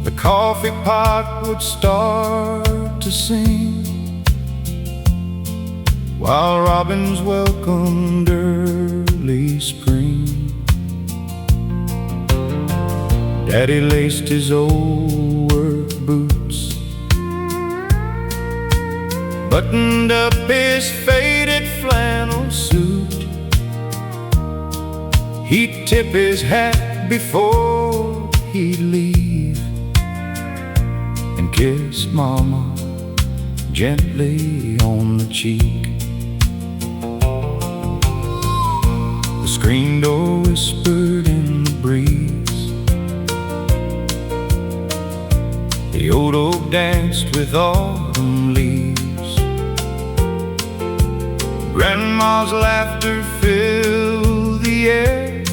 The coffee pot would start to sing while robins welcomed early spring. Daddy laced his old work boots, buttoned up his faded flannel suit. He'd tip his hat before he'd leave and kiss Mama gently on the cheek. The screen door whispered in the breeze. The old oak danced with autumn leaves. Grandma's laughter filled the air.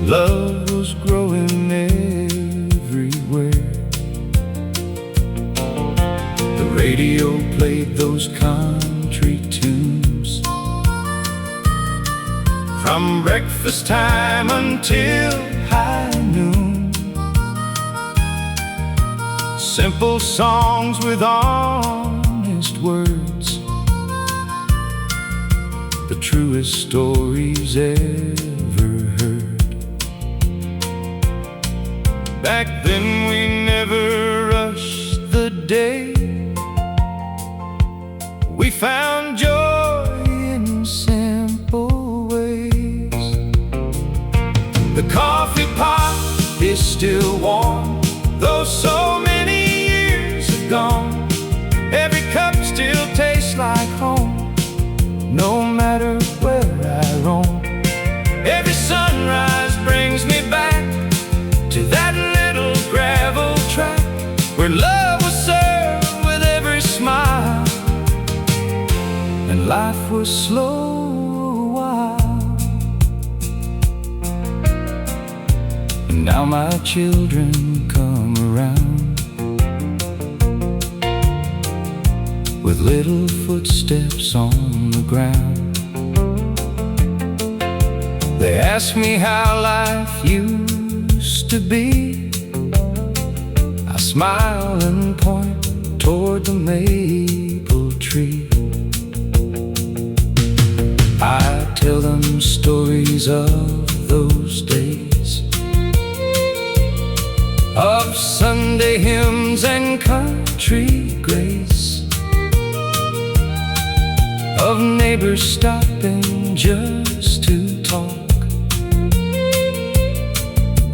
Love was growing everywhere. The radio played those country tunes from breakfast time until high noon. Simple songs with honest words, the truest stories ever heard. Back then we never rushed the day. We found joy in simple ways. The coffee pot is still warm, though so many years have gone. Every cup still tastes like home, no matter where I roam. Every sunrise brings me back to that little gravel track where love was served with every smile and life was slow a while. And now my children come around with little footsteps on the ground. They ask me how life used to be. I smile and point toward the maple tree. I tell them stories of those days, of Sunday hymns and country grace, of neighbors stopping just to talk,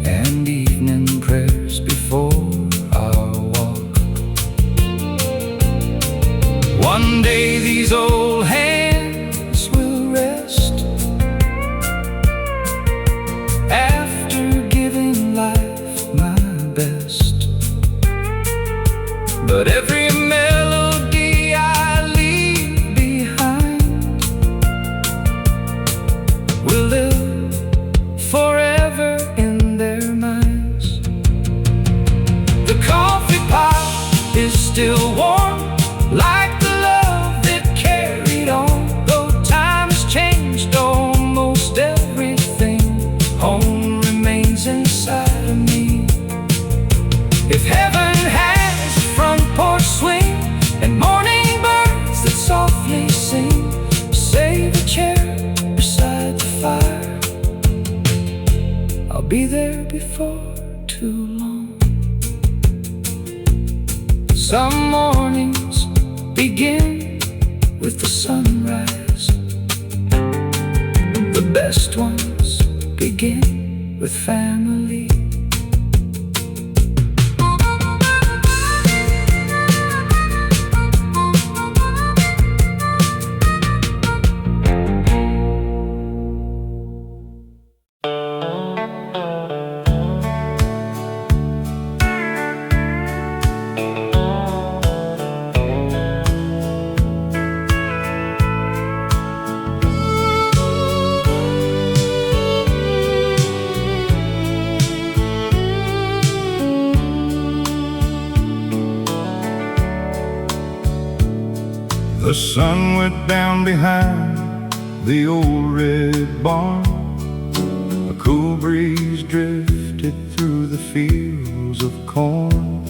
and evening prayers before our walk. One day these old hands will rest after giving life my best. But every melody I leave behind will live forever in their minds. The coffee pot is still warm, like the love that carried on. Though time has changed almost everything, home remains inside of me. If heaven has a front porch swing and morning birds that softly sing, save a chair beside the fire, I'll be there before too long. Some mornings begin with the sunrise. The best ones begin with family. sun went down behind the old red barn. A cool breeze drifted through the fields of corn.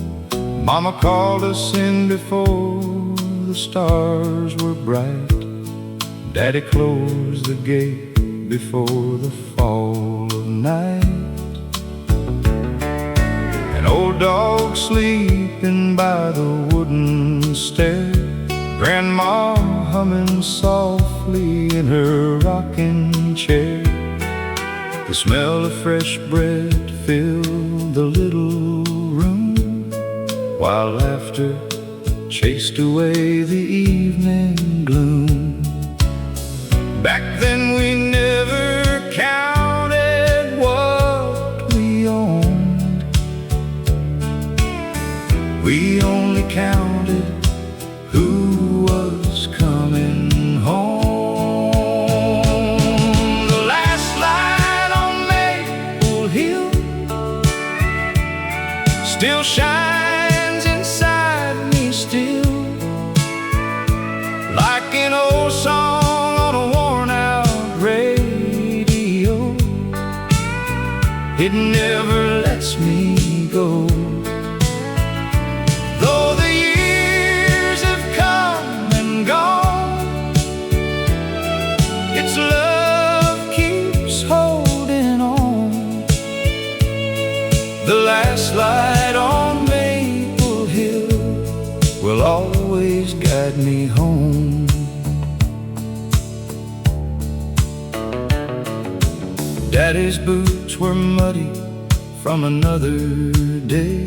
Mama called us in before the stars were bright. Daddy closed the gate before the fall of night. An old dog sleeping by the wooden stair, Grandma humming softly in her rocking chair. The smell of fresh bread filled the little room, while laughter chased away the evening gloom. Back then we never counted what we owned. We only counted who was coming home. The last light on Maple Hill still shines inside me still, like an old song on a worn-out radio. It never lets me go. Though the years have come and gone, its love keeps holding on. The last light on Maple Hill will always guide me home. Daddy's boots were muddy from another day,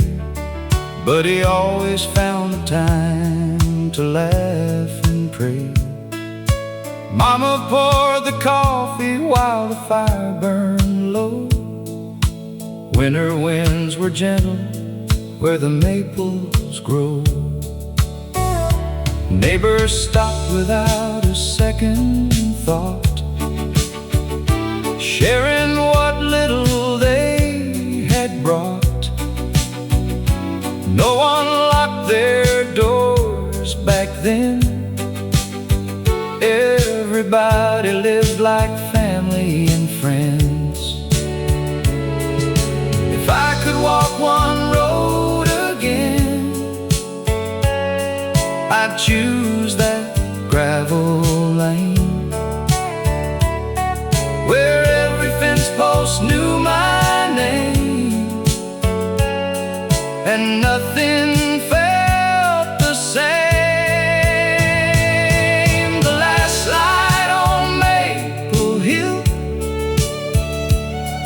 but he always found the time to laugh and pray. Mama poured the coffee while the fire burned low. Winter winds were gentle where the maples grow. Neighbors stopped without a second thought, sharing what little they had brought. No one locked their doors back then. Everybody lived like family and friends. If I could walk one road again, I'd choose that gravel lane, where every fence post knew my name, and nothing felt the same. The last light on Maple Hill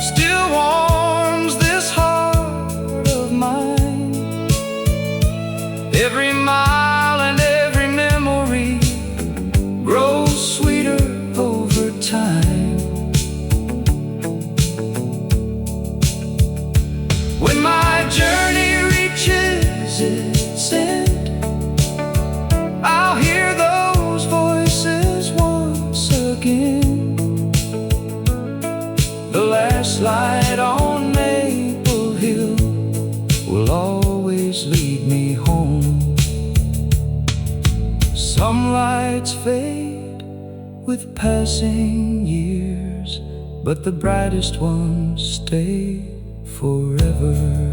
still warms this heart of mine. Every mile and every memory grows sweeter over time. When my journey reaches its end, I'll hear those voices once again. The last light on Maple Hill will always lead me home. Some lights fade with passing years, but the brightest ones stay forever.